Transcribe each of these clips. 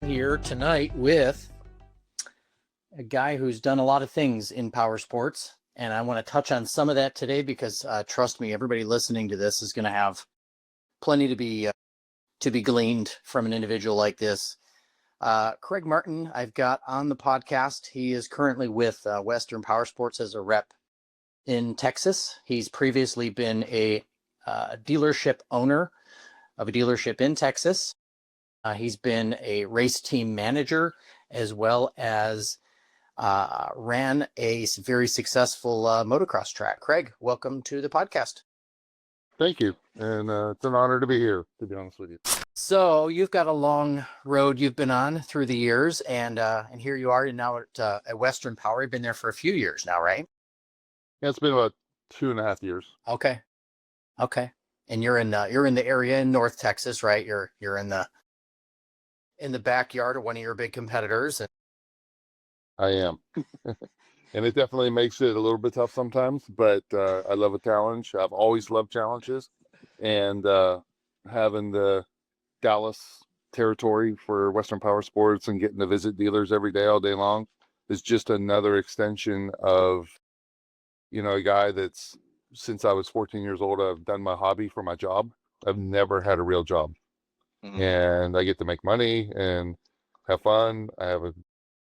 Here tonight with a guy who's done a lot of things in power sports, and I want to touch on some of that today because trust me, everybody listening to this is going to have plenty to be gleaned from an individual like this. Craig Martin, I've got on the podcast. He is currently with Western Power Sports as a rep in Texas. He's previously been a dealership owner of a dealership in Texas. He's been a race team manager as well as ran a very successful motocross track. Craig, welcome to the podcast. Thank you. And it's an honor to be here, to be honest with you. So you've got a long road you've been on through the years, and here you are now at Western Power. You've been there for a few years now, right? Yeah, it's been about 2.5 years. Okay. And you're in the area in North Texas, right? You're in the backyard of one of your big competitors. I am. And it definitely makes it a little bit tough sometimes, but I love a challenge. I've always loved challenges, and having the Dallas territory for Western Power Sports and getting to visit dealers every day, all day long, is just another extension of, a guy that's, since I was 14 years old, I've done my hobby for my job. I've never had a real job. Mm-hmm. And I get to make money and have fun. I have a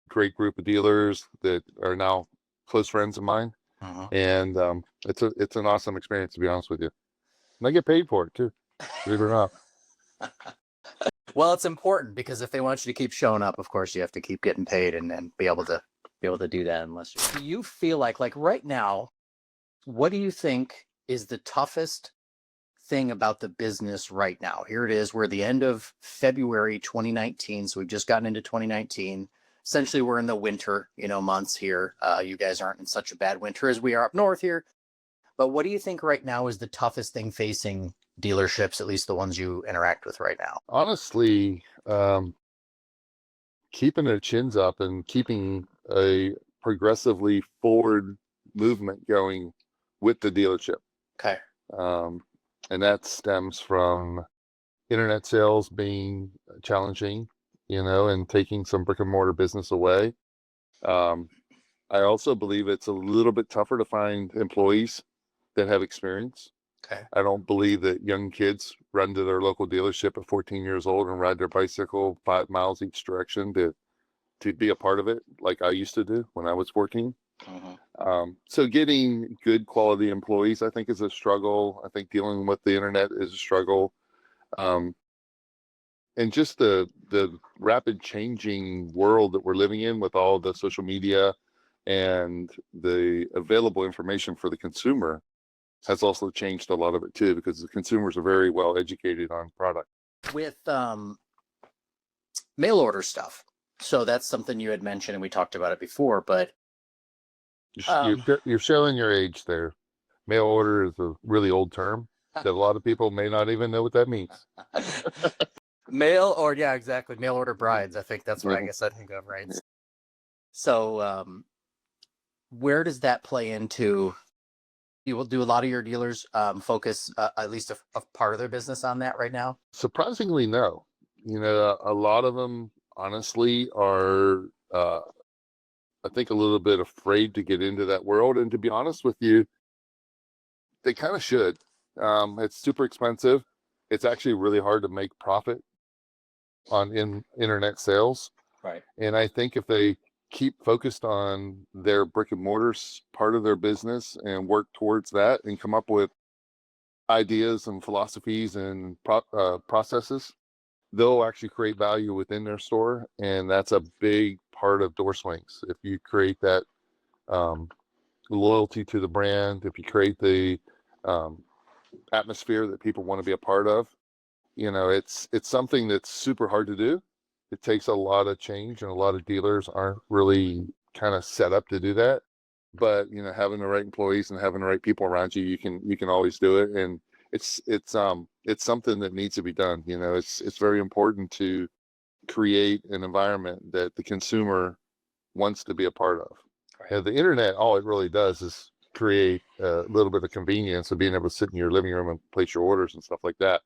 great group of dealers that are now close friends of mine. Uh-huh. And it's an awesome experience, to be honest with you. And I get paid for it too, believe it or not. Well, it's important because if they want you to keep showing up, of course you have to keep getting paid and be able to do that. Do you feel like right now, what do you think is the toughest thing about the business right now? Here it is. We're at the end of February 2019. So we've just gotten into 2019. Essentially, we're in the winter, months here. You guys aren't in such a bad winter as we are up north here. But what do you think right now is the toughest thing facing dealerships, at least the ones you interact with right now? Honestly, keeping their chins up and keeping a progressively forward movement going with the dealership. Okay. And that stems from internet sales being challenging, and taking some brick and mortar business away. I also believe it's a little bit tougher to find employees that have experience. Okay. I don't believe that young kids run to their local dealership at 14 years old and ride their bicycle 5 miles each direction to be a part of it like I used to do when I was working. Uh-huh. So getting good quality employees, I think, is a struggle. I think dealing with the internet is a struggle. And just the rapid changing world that we're living in with all the social media and the available information for the consumer has also changed a lot of it too, because the consumers are very well educated on product. With mail order stuff. So that's something you had mentioned and we talked about it before, but you're showing your age there. Mail order is a really old term that a lot of people may not even know what that means. Mail order brides. I think that's what I guess I think of, right? So where does that play into? You will do a lot of your dealers focus at least a part of their business on that right now? Surprisingly, no. A lot of them honestly are I think a little bit afraid to get into that world. And to be honest with you, they kind of should. It's super expensive. It's actually really hard to make profit on internet sales. Right. And I think if they keep focused on their brick and mortar part of their business and work towards that and come up with ideas and philosophies and processes, they'll actually create value within their store. And that's a big part of door swings. If you create that loyalty to the brand, if you create the atmosphere that people want to be a part of, it's something that's super hard to do. It takes a lot of change, and a lot of dealers aren't really kind of set up to do that. But having the right employees and having the right people around you, you can always do it. And it's something that needs to be done. It's very important to create an environment that the consumer wants to be a part of. Right. And the internet, all it really does is create a little bit of convenience of being able to sit in your living room and place your orders and stuff like that.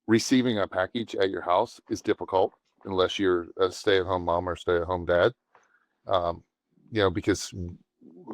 Receiving a package at your house is difficult. unless you're a stay-at-home mom or stay-at-home dad. Because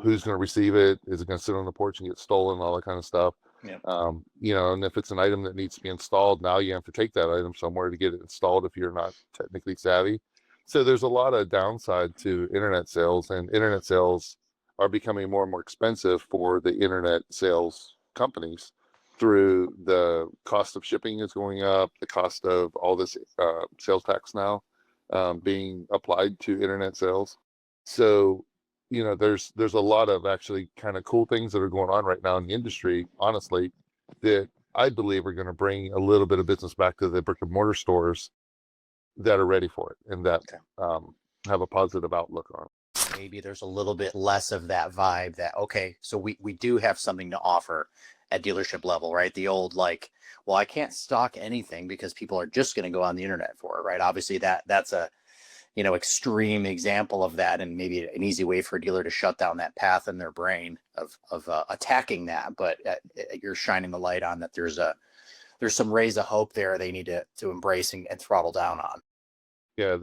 who's going to receive it? Is it going to sit on the porch and get stolen? All that kind of stuff. Yeah. And if it's an item that needs to be installed, now you have to take that item somewhere to get it installed if you're not technically savvy. So there's a lot of downside to internet sales, and internet sales are becoming more and more expensive for the internet sales companies through the cost of shipping is going up, the cost of all this sales tax now being applied to internet sales. So, there's a lot of actually kind of cool things that are going on right now in the industry, honestly, that I believe are going to bring a little bit of business back to the brick and mortar stores that are ready for it and that have a positive outlook on it. Maybe there's a little bit less of that vibe that, okay, so we do have something to offer at dealership level, right? The old well, I can't stock anything because people are just going to go on the internet for it, right? Obviously that's a extreme example of that, and maybe an easy way for a dealer to shut down that path in their brain of attacking that. But you're shining the light on that. There's some rays of hope there they need to embrace and throttle down on. Yeah,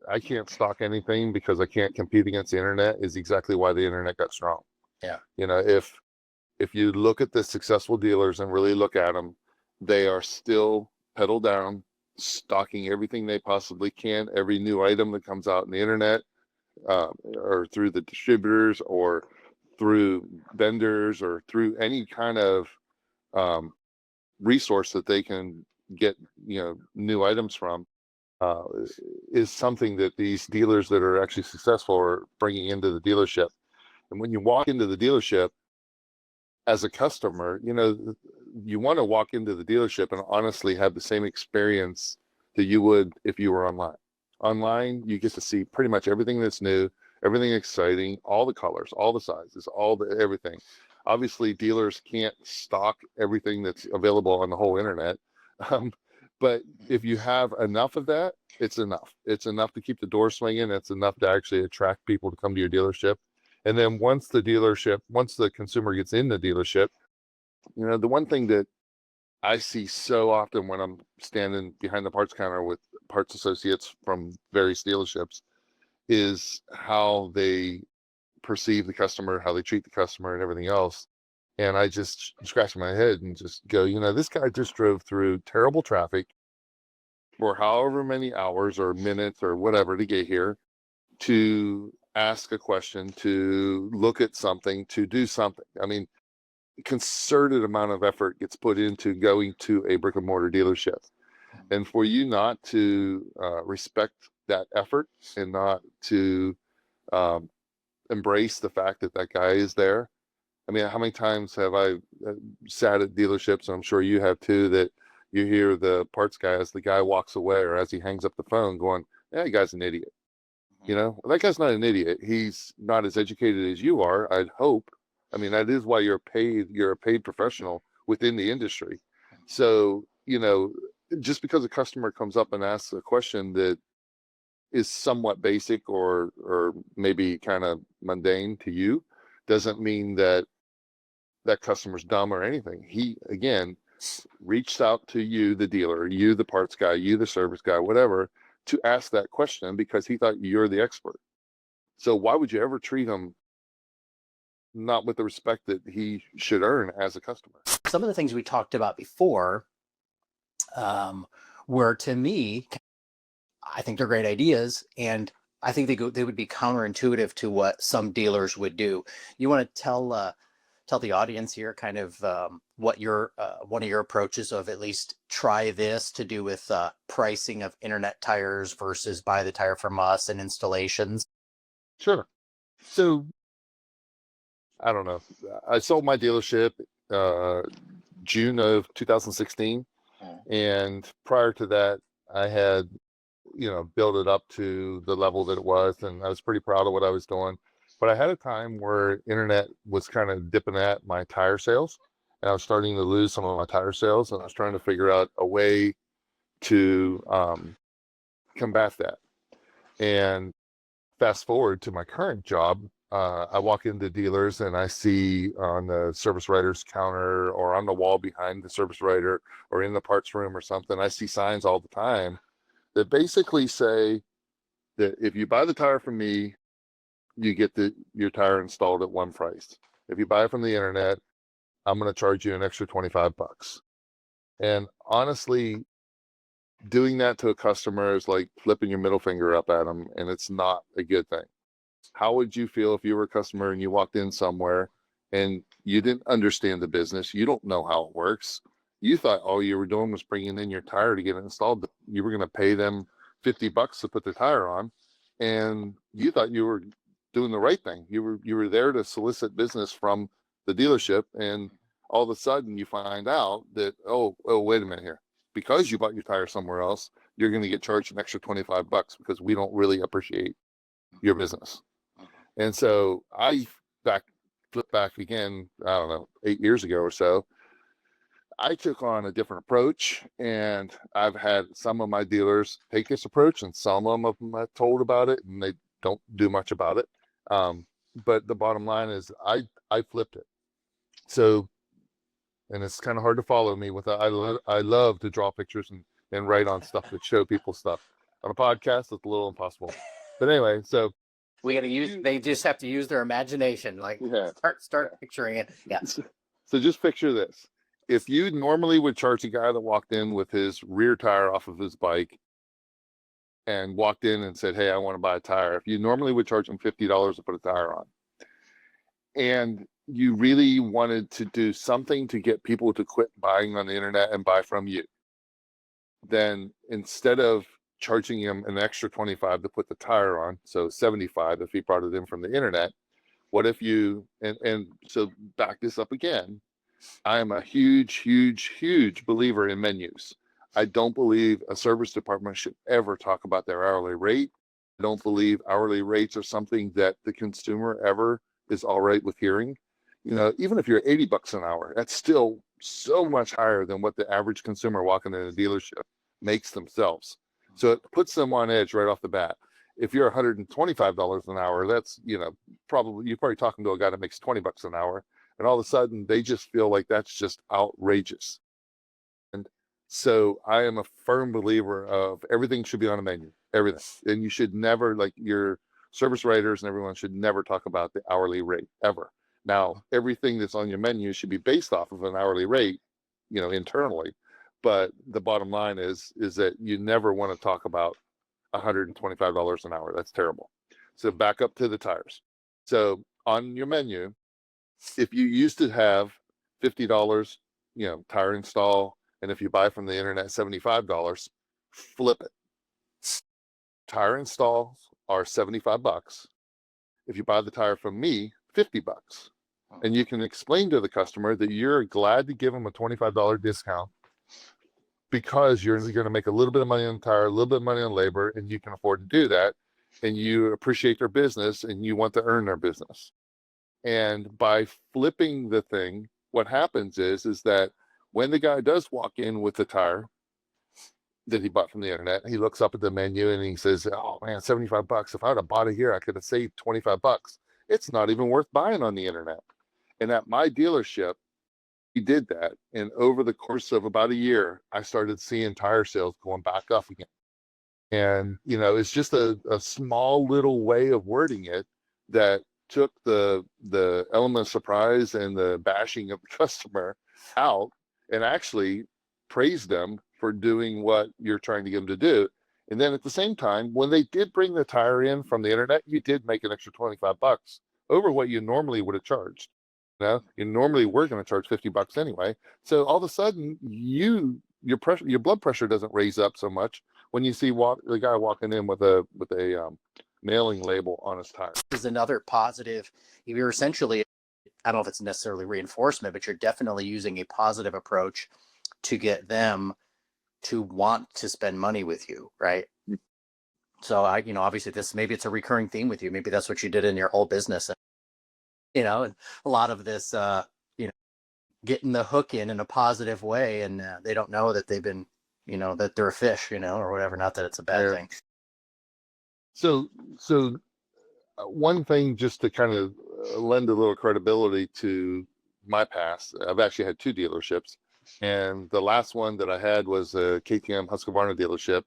I can't stock anything because I can't compete against the internet is exactly why the internet got strong. Yeah. If you look at the successful dealers and really look at them, they are still pedal down, stocking everything they possibly can, every new item that comes out in the internet, or through the distributors or through vendors or through any kind of resource that they can get new items from, is something that these dealers that are actually successful are bringing into the dealership. And when you walk into the dealership as a customer, you want to walk into the dealership and honestly have the same experience that you would if you were online. Online, you get to see pretty much everything that's new, everything exciting, all the colors, all the sizes, everything. Obviously, dealers can't stock everything that's available on the whole internet. But if you have enough of that, it's enough. It's enough to keep the door swinging. It's enough to actually attract people to come to your dealership. And then once the consumer gets in the dealership, the one thing that I see so often when I'm standing behind the parts counter with parts associates from various dealerships is how they perceive the customer, how they treat the customer and everything else. And I just scratch my head and just go, this guy just drove through terrible traffic for however many hours or minutes or whatever to get here, to ask a question, to look at something, to do something. I mean, concerted amount of effort gets put into going to a brick and mortar dealership. And for you not to respect that effort and not to embrace the fact that guy is there. I mean, how many times have I sat at dealerships, and I'm sure you have too, that you hear the parts guy as the guy walks away or as he hangs up the phone going, that guy's an idiot. That guy's not an idiot. He's not as educated as you are, I'd hope. I mean, that is why you're a paid professional within the industry. So, just because a customer comes up and asks a question that is somewhat basic or maybe kind of mundane to you, doesn't mean that customer's dumb or anything. He, again, reached out to you, the dealer, you, the parts guy, you, the service guy, whatever, to ask that question because he thought you're the expert. So why would you ever treat him not with the respect that he should earn as a customer? Some of the things we talked about before were, to me, I think they're great ideas, and I think they would be counterintuitive to what some dealers would do. You want to tell the audience here kind of what your one of your approaches of at least try this to do with pricing of internet tires versus buy the tire from us and installations? Sure. So I don't know. I sold my dealership June of 2016. And prior to that, I had, built it up to the level that it was. And I was pretty proud of what I was doing. But I had a time where internet was kind of dipping at my tire sales. And I was starting to lose some of my tire sales. And I was trying to figure out a way to combat that. And fast forward to my current job, I walk into dealers and I see on the service writer's counter or on the wall behind the service writer or in the parts room or something, I see signs all the time that basically say that if you buy the tire from me, you get your tire installed at one price. If you buy it from the internet, I'm going to charge you an extra $25. And honestly, doing that to a customer is like flipping your middle finger up at them, and it's not a good thing. How would you feel if you were a customer and you walked in somewhere and you didn't understand the business? You don't know how it works. You thought all you were doing was bringing in your tire to get it installed. You were going to pay them $50 to put the tire on, and you thought you were doing the right thing. You were there to solicit business from the dealership, and all of a sudden you find out that, oh, wait a minute here. Because you bought your tire somewhere else, you're going to get charged an extra $25 because we don't really appreciate your business. And so I flipped back again, I don't know, 8 years ago or so. I took on a different approach, and I've had some of my dealers take this approach, and some of them I've told about it, and they don't do much about it. But the bottom line is I flipped it. So, and it's kind of hard to follow me with that. I love to draw pictures and write on stuff that show people stuff. On a podcast, it's a little impossible. But anyway, so we got to they just have to use their imagination. Like, start picturing it. Yeah. So just picture this. If you normally would charge a guy that walked in with his rear tire off of his bike and walked in and said, hey, I want to buy a tire. If you normally would charge him $50 to put a tire on, and you really wanted to do something to get people to quit buying on the internet and buy from you, then instead of charging him an extra $25 to put the tire on, so $75 if he brought it in from the internet, what if you, and so back this up again, I am a huge believer in menus. I don't believe a service department should ever talk about their hourly rate. I don't believe hourly rates are something that the consumer ever is all right with hearing. You know, even if you're $80 an hour, that's still so much higher than what the average consumer walking in a dealership makes themselves. So it puts them on edge right off the bat. If you're $125 an hour, that's, you're probably talking to a guy that makes $20 an hour. And all of a sudden they just feel like that's just outrageous. And so I am a firm believer of everything should be on a menu, everything. And you should never, like your service writers and everyone should never talk about the hourly rate ever. Now, everything that's on your menu should be based off of an hourly rate, internally. But the bottom line is that you never want to talk about $125 an hour. That's terrible. So back up to the tires. So on your menu, if you used to have $50, tire install, and if you buy from the internet, $75, flip it. Tire installs are $75. If you buy the tire from me, $50. And you can explain to the customer that you're glad to give them a $25 discount because you're going to make a little bit of money on the tire, a little bit of money on labor, and you can afford to do that. And you appreciate their business and you want to earn their business. And by flipping the thing, what happens is that when the guy does walk in with the tire that he bought from the internet, he looks up at the menu and he says, oh man, $75. If I would have bought it here, I could have saved $25. It's not even worth buying on the internet. And at my dealership, we did that. And over the course of about a year, I started seeing tire sales going back up again. And, it's just a small little way of wording it that took the element of surprise and the bashing of the customer out and actually praised them for doing what you're trying to get them to do. And then at the same time, when they did bring the tire in from the internet, you did make an extra $25 over what you normally would have charged. You normally were going to charge $50 anyway. So all of a sudden, your blood pressure doesn't raise up so much when you see the guy walking in with a mailing label on his tire. This is another positive. You're essentially, I don't know if it's necessarily reinforcement, but you're definitely using a positive approach to get them to want to spend money with you, right? So obviously maybe it's a recurring theme with you. Maybe that's what you did in your whole business. And a lot of this, getting the hook in a positive way, and they don't know that they've been, that they're a fish, or whatever. Not that it's a bad thing. So one thing just to kind of lend a little credibility to my past, I've actually had two dealerships, and the last one that I had was a KTM Husqvarna dealership,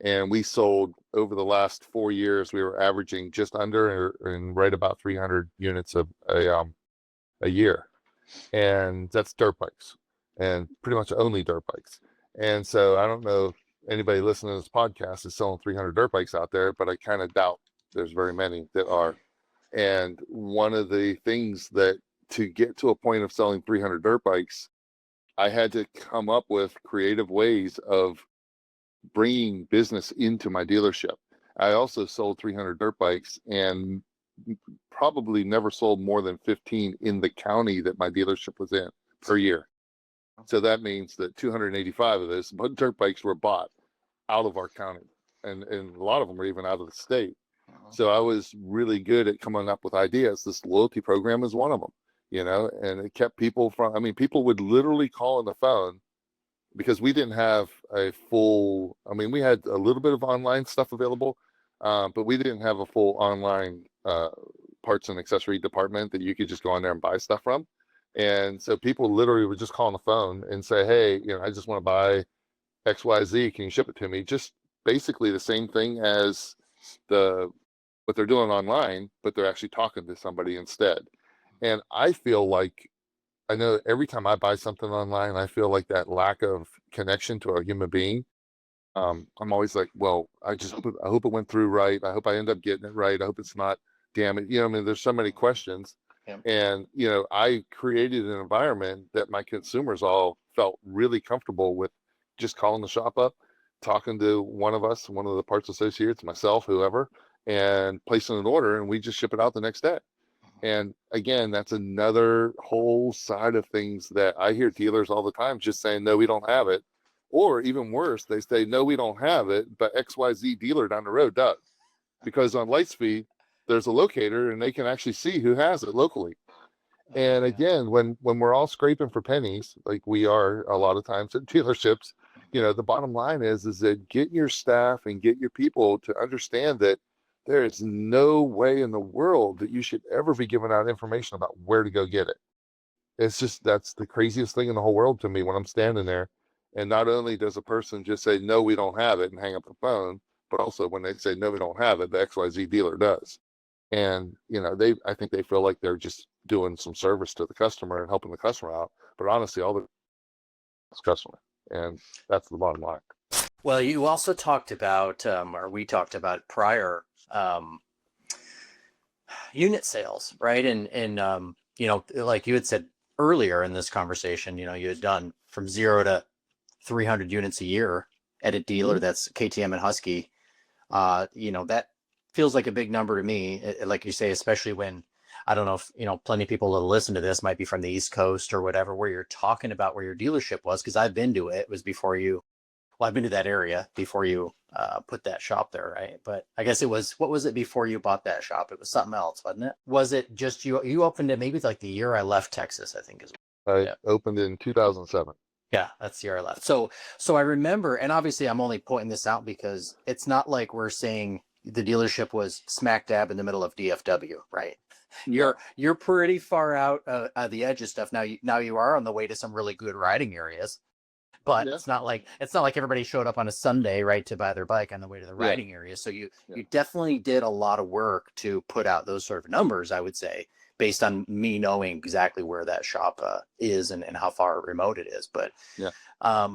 And we sold over the last 4 years, we were averaging just under and right about 300 units a year. And that's dirt bikes, and pretty much only dirt bikes. And so I don't know if anybody listening to this podcast is selling 300 dirt bikes out there, but I kind of doubt there's very many that are. And one of the things that to get to a point of selling 300 dirt bikes, I had to come up with creative ways of bringing business into my dealership. I also sold 300 dirt bikes and probably never sold more than 15 in the county that my dealership was in per year. So that means that 285 of those dirt bikes were bought out of our county, and a lot of them were even out of the state. So I was really good at coming up with ideas. This loyalty program is one of them, and it kept people from, I mean, people would literally call on the phone because we didn't have a full, I mean, we had a little bit of online stuff available, but we didn't have a full online parts and accessory department that you could just go on there and buy stuff from. And so people literally would just call on the phone and say, hey, I just want to buy XYZ. Can you ship it to me? Just basically the same thing as what they're doing online, but they're actually talking to somebody instead. And I feel like, I know every time I buy something online, I feel like that lack of connection to a human being. I'm always like, well, I hope it went through right. I hope I end up getting it right. I hope it's not damaged. I mean, there's so many questions. Yeah. And, I created an environment that my consumers all felt really comfortable with just calling the shop up, talking to one of us, one of the parts associates, myself, whoever, and placing an order, and we just ship it out the next day. And again, that's another whole side of things that I hear dealers all the time just saying, no, we don't have it. Or even worse, they say, no, we don't have it, but XYZ dealer down the road does. Because on Lightspeed, there's a locator and they can actually see who has it locally. And again, when we're all scraping for pennies, like we are a lot of times at dealerships, the bottom line is that get your staff and get your people to understand that there is no way in the world that you should ever be giving out information about where to go get it. It's just, that's the craziest thing in the whole world to me when I'm standing there. And not only does a person just say, no, we don't have it and hang up the phone, but also when they say, no, we don't have it, the XYZ dealer does. And, I think they feel like they're just doing some service to the customer and helping the customer out. But honestly, all the customer. And that's the bottom line. Well, you also talked about, or we talked about prior, unit sales, right? And like you had said earlier in this conversation, you had done from 0 to 300 units a year at a dealer that's KTM and Husky. That feels like a big number to me. Like you say, especially when, I don't know if, plenty of people that listen to this might be from the East Coast or whatever, where you're talking about where your dealership was, because I've been to it. It was before you, well, I've been to that area before you put that shop there, right? But I guess what was it before you bought that shop? It was something else, wasn't it? Was it just you opened it maybe like the year I left Texas, I think is. I opened in 2007. Yeah, that's the year I left. So I remember, and obviously I'm only pointing this out because it's not like we're saying the dealership was smack dab in the middle of DFW, right? You're pretty far out the edge of stuff. Now you are on the way to some really good riding areas. But it's not like everybody showed up on a Sunday, right, to buy their bike on the way to the riding area. So you definitely did a lot of work to put out those sort of numbers, I would say, based on me knowing exactly where that shop is and how far remote it is. But I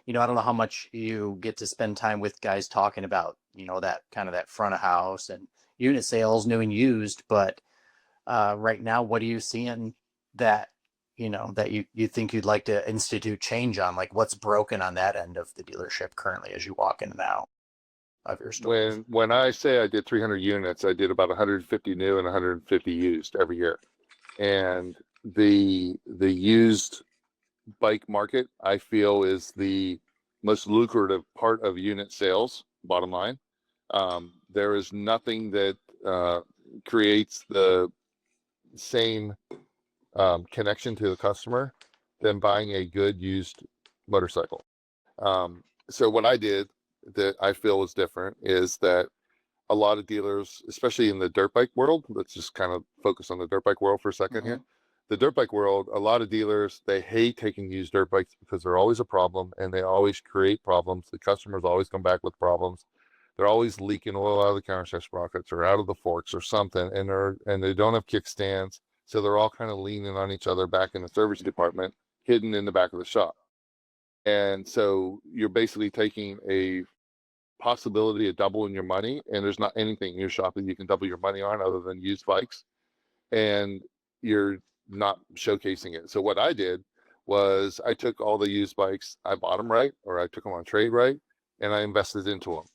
don't know how much you get to spend time with guys talking about, that kind of that front of house and unit sales, new and used. But right now, what are you seeing that you think you'd like to institute change on? Like, what's broken on that end of the dealership currently as you walk in and out of your store? When I say I did 300 units, I did about 150 new and 150 used every year. And the used bike market, I feel, is the most lucrative part of unit sales, bottom line. There is nothing that creates the same connection to the customer than buying a good used motorcycle. So what I did that I feel is different is that a lot of dealers, especially in the dirt bike world, let's just kind of focus on the dirt bike world for a second here. the dirt bike world, a lot of dealers, they hate taking used dirt bikes because they're always a problem and they always create problems. The customers always come back with problems. They're always leaking oil out of the countershaft sprockets or out of the forks or something, and they don't have kickstands, so they're all kind of leaning on each other back in the service department, hidden in the back of the shop. And so you're basically taking a possibility of doubling your money, and there's not anything in your shop that you can double your money on other than used bikes, and you're not showcasing it. So what I did was I took all the used bikes, I bought them right, or I took them on trade right, and I invested into them.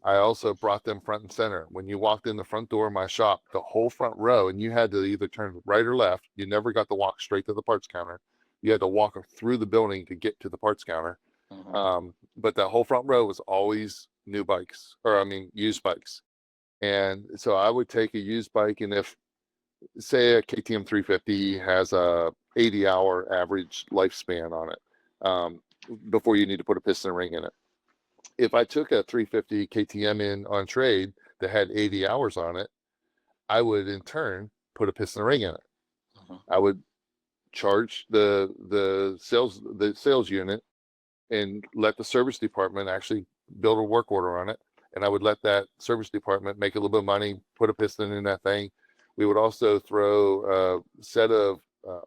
I also brought them front and center. When you walked in the front door of my shop, the whole front row, and you had to either turn right or left. You never got to walk straight to the parts counter. You had to walk through the building to get to the parts counter. But that whole front row was always new bikes, used bikes. And so I would take a used bike, and if, say, a KTM 350 has a 80-hour average lifespan on it, before you need to put a piston ring in it. If I took a 350 KTM in on trade that had 80 hours on it, I would in turn put a piston ring in it. I would charge the sales unit and let the service department actually build a work order on it. And I would let that service department make a little bit of money, put a piston in that thing. We would also throw a set of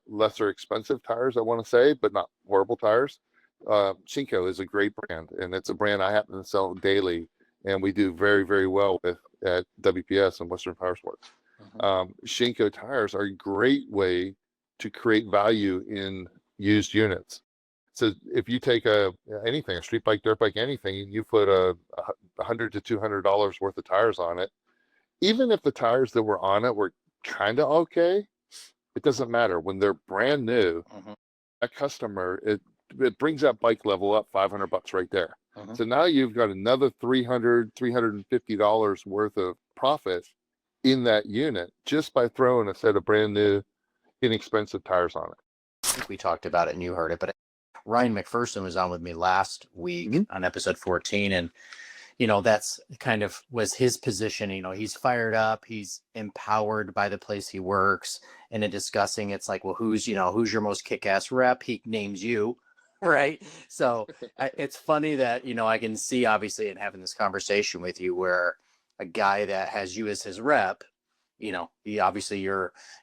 lesser expensive tires, I want to say, but not horrible tires. Shinko is a great brand, and it's a brand I happen to sell daily, and we do very, very well with at WPS and Western Power Sports. Shinko tires are a great way to create value in used units. So if you take anything, a street bike, dirt bike, anything, you put $100 to $200 worth of tires on it. Even if the tires that were on it were kind of okay, it doesn't matter. When they're brand new, that customer, it brings that bike level up $500 right there. So now you've got another $300, $350 worth of profit in that unit just by throwing a set of brand new, inexpensive tires on it. I think we talked about it and you heard it, but Ryan McPherson was on with me last week on episode 14, and that's kind of was his position. He's fired up, he's empowered by the place he works, and in discussing, it's like, well, who's your most kick-ass rep? He names you, right? So it's funny that I can see, obviously, in having this conversation with you, where a guy that has you as his rep, you're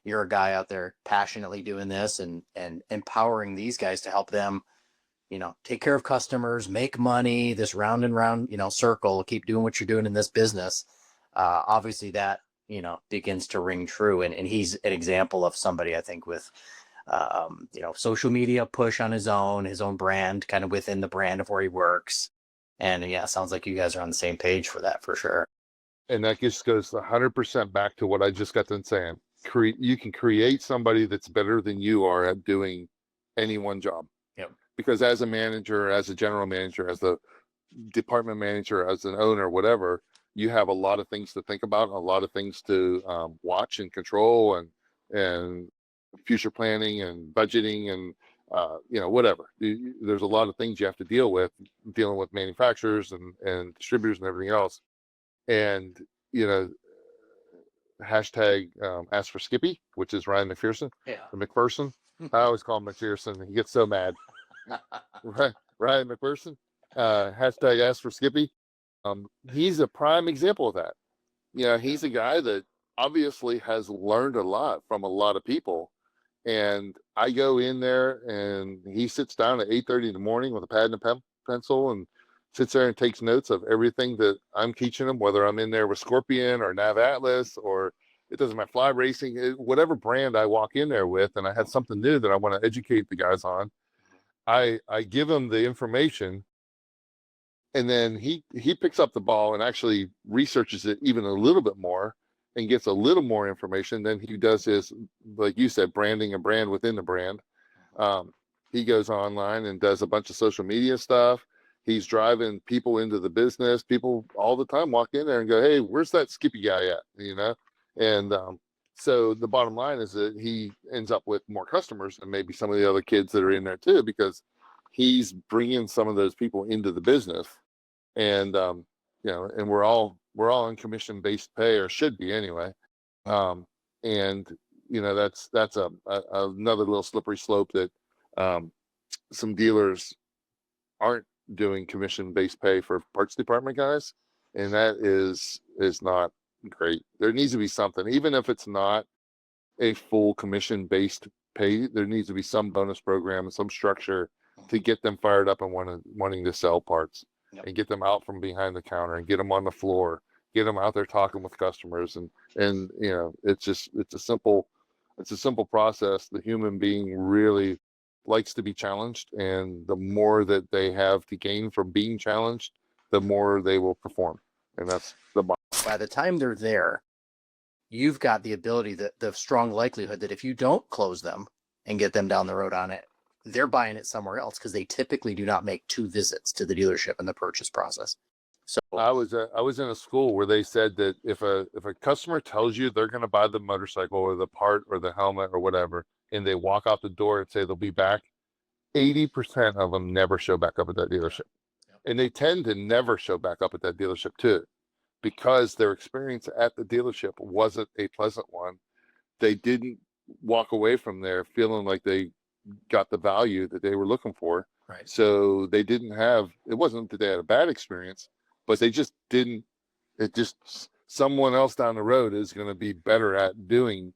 a guy out there passionately doing this and empowering these guys to help them take care of customers, make money, this round and round, circle, keep doing what you're doing in this business. Obviously that, begins to ring true. And he's an example of somebody, I think, with, social media push on his own brand, kind of within the brand of where he works. And yeah, sounds like you guys are on the same page for that, for sure. And that just goes 100% back to what I just got done saying. You can create somebody that's better than you are at doing any one job. Yep. Because as a manager, as a general manager, as the department manager, as an owner, whatever, you have a lot of things to think about, a lot of things to watch and control, and future planning and budgeting and whatever. There's a lot of things you have to dealing with manufacturers and distributors and everything else. And hashtag ask for Skippy, which is Ryan McPherson. Yeah. McPherson. I always call him McPherson. He gets so mad. Ryan McPherson. Hashtag ask for Skippy. He's a prime example of that. He's a guy that obviously has learned a lot from a lot of people. And I go in there and he sits down at 8:30 in the morning with a pad and a pencil and sits there and takes notes of everything that I'm teaching him, whether I'm in there with Scorpion or Nav Atlas, or it doesn't matter, Fly Racing, whatever brand I walk in there with, and I had something new that I want to educate the guys on. I give him the information, and then he picks up the ball and actually researches it even a little bit more and gets a little more information. Then he does his, like you said, branding a brand within the brand. He goes online and does a bunch of social media stuff. He's driving people into the business. People all the time walk in there and go, hey, where's that Skippy guy at? And so the bottom line is that he ends up with more customers and maybe some of the other kids that are in there too, because he's bringing some of those people into the business. And, and we're all on commission based pay, or should be anyway. And that's another little slippery slope that some dealers aren't doing commission-based pay for parts department guys, and that is not great. There needs to be something, even if it's not a full commission-based pay. There needs to be some bonus program and some structure to get them fired up and wanting to sell parts. Yep. And get them out from behind the counter and get them on the floor, get them out there talking with customers, and it's a simple process. The human being really likes to be challenged, and the more that they have to gain from being challenged, the more they will perform. And that's the bottom. By the time they're there, you've got the ability, the strong likelihood that if you don't close them and get them down the road on it, they're buying it somewhere else, because they typically do not make 2 visits to the dealership in the purchase process. So I was in a school where they said that if a customer tells you they're going to buy the motorcycle or the part or the helmet or whatever, and they walk out the door and say they'll be back, 80% of them never show back up at that dealership. Yep. And they tend to never show back up at that dealership too, because their experience at the dealership wasn't a pleasant one. They didn't walk away from there feeling like they got the value that they were looking for. Right. So they didn't have, it wasn't that they had a bad experience, but they just didn't, someone else down the road is going to be better at doing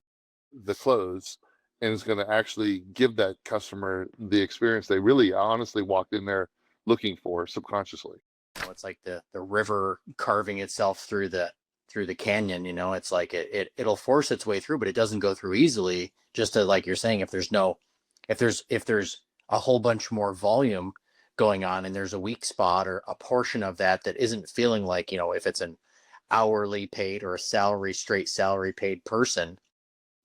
the close and is going to actually give that customer the experience they really honestly walked in there looking for subconsciously. It's like the river carving itself through the canyon. It's like it'll force its way through, but it doesn't go through easily. Just to, like you're saying, if there's a whole bunch more volume going on and there's a weak spot or a portion of that isn't feeling like, if it's an hourly paid or a straight salary paid person,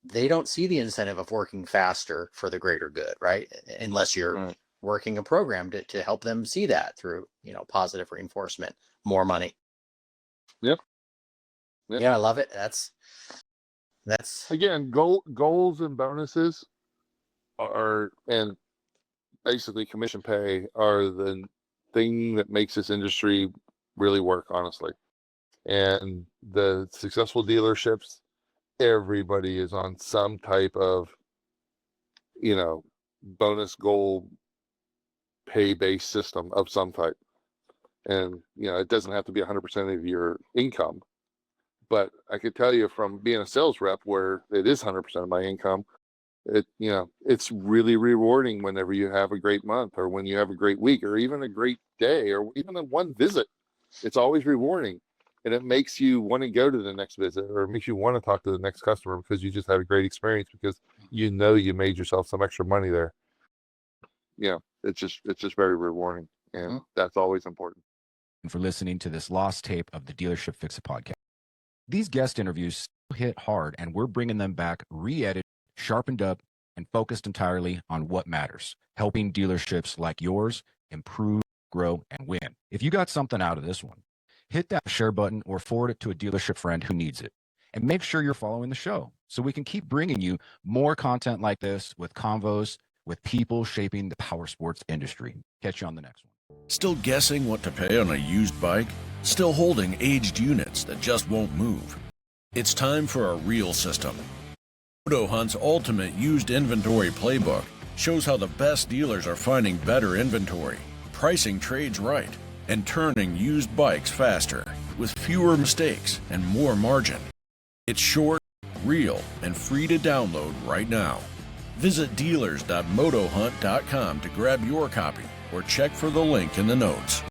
they don't see the incentive of working faster for the greater good, right? Unless you're working a program to help them see that through, positive reinforcement, more money. Yep. Yeah, I love it. That's again, goals and bonuses and basically commission pay are the thing that makes this industry really work, honestly. And the successful dealerships, everybody is on some type of, bonus goal pay-based system of some type. And, it doesn't have to be 100% of your income. But I could tell you from being a sales rep where it is 100% of my income, it's really rewarding whenever you have a great month or when you have a great week or even a great day or even a one visit. It's always rewarding, and it makes you want to go to the next visit or it makes you want to talk to the next customer because you just had a great experience because you made yourself some extra money there. It's just very rewarding, and that's always important. For listening to this lost tape of the Dealership Fixit Podcast. These guest interviews hit hard, and we're bringing them back re-edited, sharpened up, and focused entirely on what matters, helping dealerships like yours improve, grow, and win. If you got something out of this one, hit that share button or forward it to a dealership friend who needs it. And make sure you're following the show so we can keep bringing you more content like this with convos with people shaping the power sports industry. Catch you on the next one. Still guessing what to pay on a used bike? Still holding aged units that just won't move? It's time for a real system. Moto Hunt's ultimate used inventory playbook shows how the best dealers are finding better inventory, pricing trades right, and turning used bikes faster with fewer mistakes and more margin. It's short, real, and free to download right now. Visit dealers.motohunt.com to grab your copy or check for the link in the notes.